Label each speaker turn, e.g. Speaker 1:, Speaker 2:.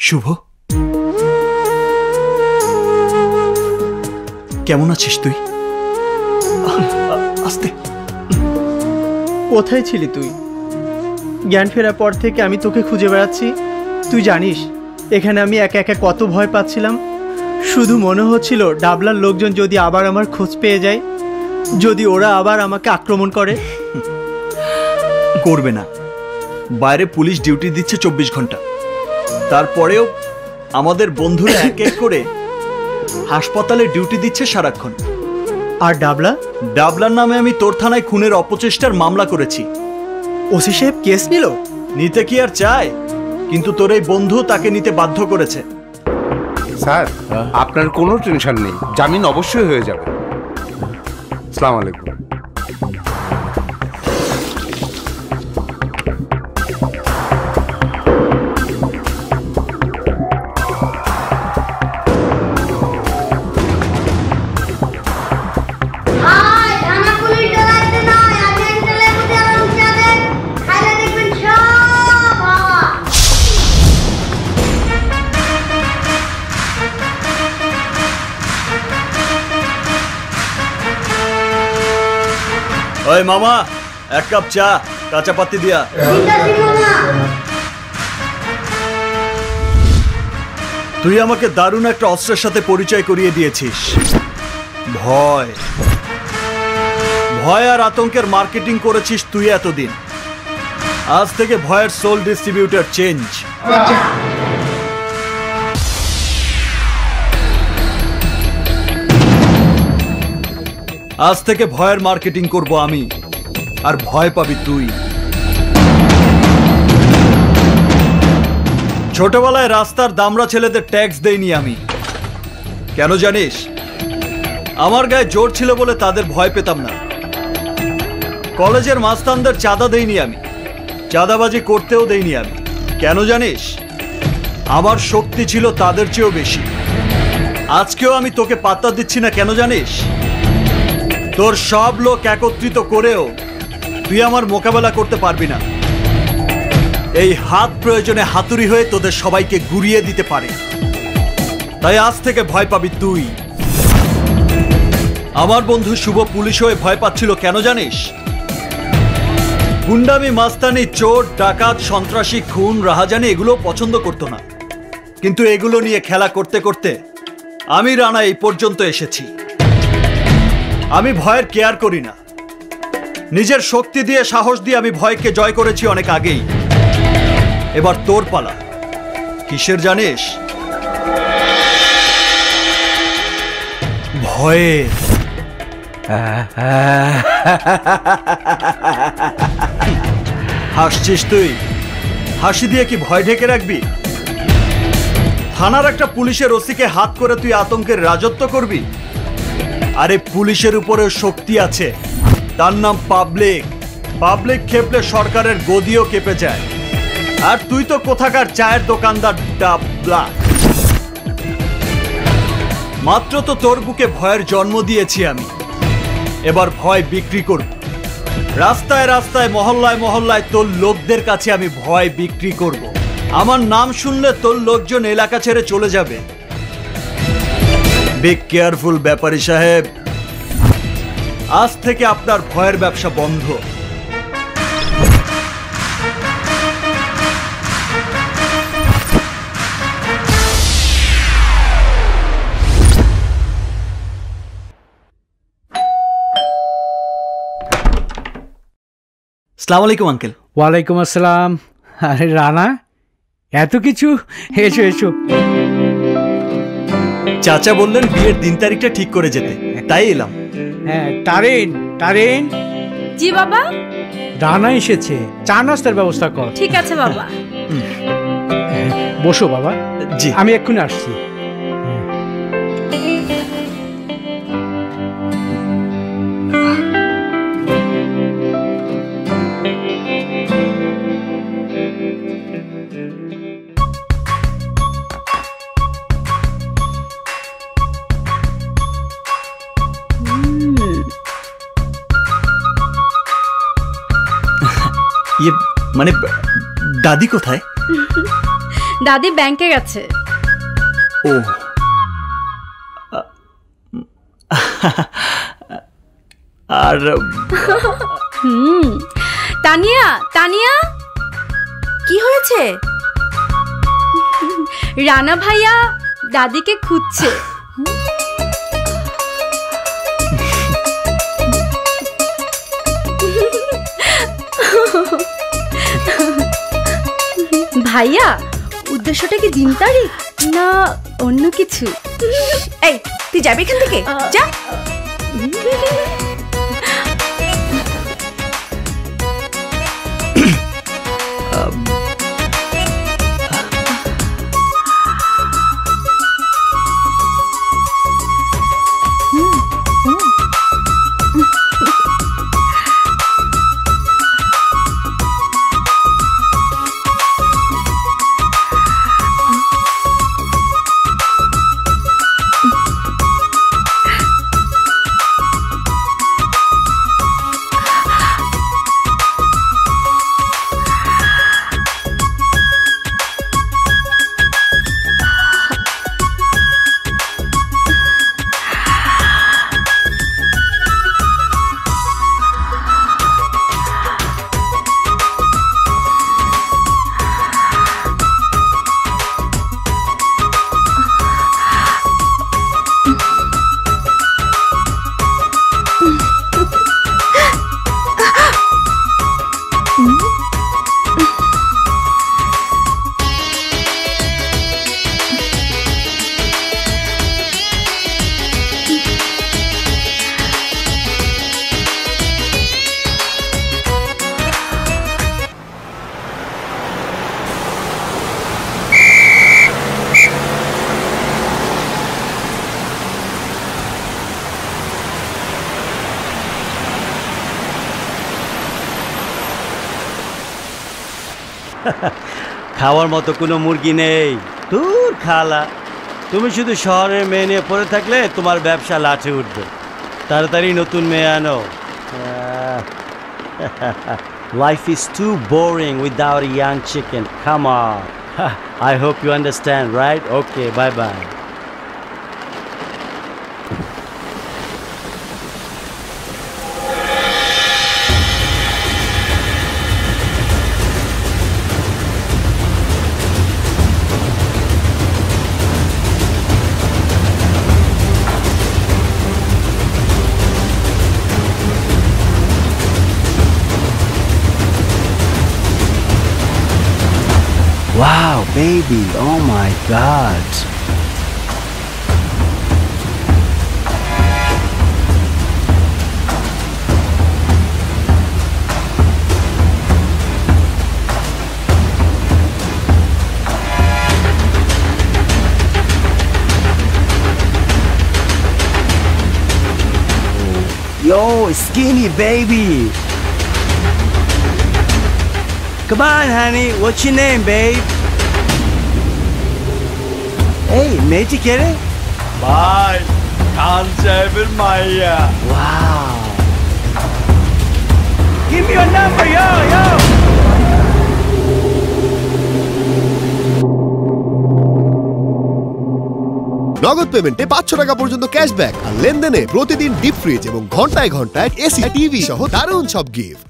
Speaker 1: শুভ, কেমন আছিস তুই? আস্তে।
Speaker 2: কোথায় ছিলি তুই? জ্ঞান ফেরার পর থেকে আমি তোকে খুঁজে বেড়াচ্ছি। তুই জানিস এখানে আমি একা একা কত ভয় পাচ্ছিলাম। শুধু মনে হচ্ছিল ডাবলার লোকজন যদি আবার আমার খোঁজ পেয়ে যায়, যদি ওরা আবার আমাকে আক্রমণ করে।
Speaker 1: করবে না, বাইরে পুলিশ ডিউটি দিচ্ছে 24 ঘন্টা। তারপরেও আমাদের বন্ধুরা এক এক করে হাসপাতালে ডিউটি দিচ্ছে সারাক্ষণ।
Speaker 2: আর
Speaker 1: ডাবলার নামে আমি তোর থানায় খুনের অপচেষ্টার মামলা করেছি।
Speaker 2: ওসি সাহেব কেস নিল?
Speaker 1: নিতে কি আর চায়, কিন্তু তোর এই বন্ধু তাকে নিতে বাধ্য করেছে।
Speaker 3: স্যার, আপনার কোনো টেনশন নেই, জামিন অবশ্যই হয়ে যাবে। আসসালামু আলাইকুম।
Speaker 1: ওই মামা, এক কাপ চা, কাঁচা পাতি দিয়া। তুই আমাকে দারুণ একটা অস্ত্রের সাথে পরিচয় করিয়ে দিয়েছিস, ভয়। ভয় আর আতঙ্কের মার্কেটিং করেছিস তুই এতদিন। আজ থেকে ভয়ের সোল ডিস্ট্রিবিউটর চেঞ্জ। আজ থেকে ভয়ের মার্কেটিং করব আমি, আর ভয় পাবি তুই। ছোটবেলায় রাস্তার দামড়া ছেলেদের ট্যাক্স দেইনি আমি। কেন জানিস? আমার গায়ে জোর ছিল বলে তাদের ভয় পেতাম না। কলেজের মাস্তানদের চাঁদা দেইনি আমি, চাঁদাবাজি করতেও দেইনি আমি। কেন জানিস? আমার শক্তি ছিল তাদের চেয়েও বেশি। আজকেও আমি তোকে পাত্তা দিচ্ছি না, কেন জানিস? তোর সব লোক একত্রিত করেও তুই আমার মোকাবেলা করতে পারবি না। এই হাত প্রয়োজনে হাতুড়ি হয়ে তোদের সবাইকে গুড়িয়ে দিতে পারে। তাই আজ থেকে ভয় পাবি তুই। আমার বন্ধু শুভ পুলিশ হয়ে ভয় পাচ্ছিল, কেন জানিস? গুন্ডামি, মাস্তানি, চোর, ডাকাত, সন্ত্রাসী, খুন, রাহাজানি এগুলো পছন্দ করতো না। কিন্তু এগুলো নিয়ে খেলা করতে করতে আমি রানা এই পর্যন্ত এসেছি। আমি ভয়ের কেয়ার করি না। নিজের শক্তি দিয়ে, সাহস দিয়ে আমি ভয়কে জয় করেছি অনেক আগেই। এবার তোর পালা। কিসের জানিস? ভয়ের। হাসছিস তুই? হাসি দিয়ে কি ভয় ঢেকে রাখবি? থানার একটা পুলিশের ওসিকে হাত করে তুই আতঙ্কের রাজত্ব করবি? আরে পুলিশের উপরেও শক্তি আছে, তার নাম পাবলিক। পাবলিক খেপলে সরকারের গদিও কেঁপে যায়। আর তুই তো কোথাকার চায়ের দোকানদার ডাবলা। মাত্র তো তোর বুকে ভয়ের জন্ম দিয়েছি আমি, এবার ভয় বিক্রি করব। রাস্তায় রাস্তায়, মহল্লায় মহল্লায় তোর লোকদের কাছে আমি ভয় বিক্রি করব। আমার নাম শুনলে তোর লোকজন এলাকা ছেড়ে চলে যাবে। বি কেয়ারফুল ব্যাপারী সাহেব, আজ থেকে আপনার ভয়ের ব্যবসা বন্ধ। আসসালামু আলাইকুম আঙ্কেল।
Speaker 4: ওয়ালাইকুম আসসালাম। আরে রানা, এত কিছু? এসো এসো।
Speaker 1: চাচা বললেন বিয়ের দিন তারিখটা ঠিক করে যেতে, তাই এলাম।
Speaker 4: হ্যাঁ, তারিন তারিন।
Speaker 5: জি বাবা।
Speaker 4: রানা এসেছে, চা নাস্তার ব্যবস্থা কর।
Speaker 5: ঠিক আছে বাবা।
Speaker 4: বসো বাবা।
Speaker 1: জি,
Speaker 4: আমি এক্ষুনি আসছি।
Speaker 1: ইয়ে মানে দাদি কোথায়?
Speaker 5: দাদি ব্যাংকে গেছে।
Speaker 1: ও আর
Speaker 5: তানিয়া, তানিয়া
Speaker 6: কি হয়েছে?
Speaker 5: রানা ভাইয়া দাদিকে খুঁজছে। ভাইয়া, উদ্দেশ্যটা কি দিন তারিখ না অন্য কিছু?
Speaker 6: এই তুই যাবি এখান থেকে, যা।
Speaker 7: খাওয়ার মতো কোনো মুরগি নেই। দূর খালা, তুমি শুধু শহরের মেয়ে নিয়ে পড়ে থাকলে তোমার ব্যবসা লাঠে উঠবে। তাড়াতাড়ি নতুন মেয়ে আনো। Life is too boring without a young chicken. Come on. I hope you understand, right? Okay, bye-bye. Wow, baby. Oh my God. Yo, skinny baby. Come on, honey. What's your name, babe? Hey, মেয়েটি কে রে?
Speaker 1: ভাই, খান সাহেবের মাইয়া।
Speaker 7: Wow. Give me your number, yo.
Speaker 8: নগদ পেমেন্টে 500 টাকা পর্যন্ত cashback আর লেনদেনে প্রতিদিন ডিপ ফ্রিজ এবং ঘন্টায় ঘন্টায় এসি টিভি সহ দারুণ সব গিফট।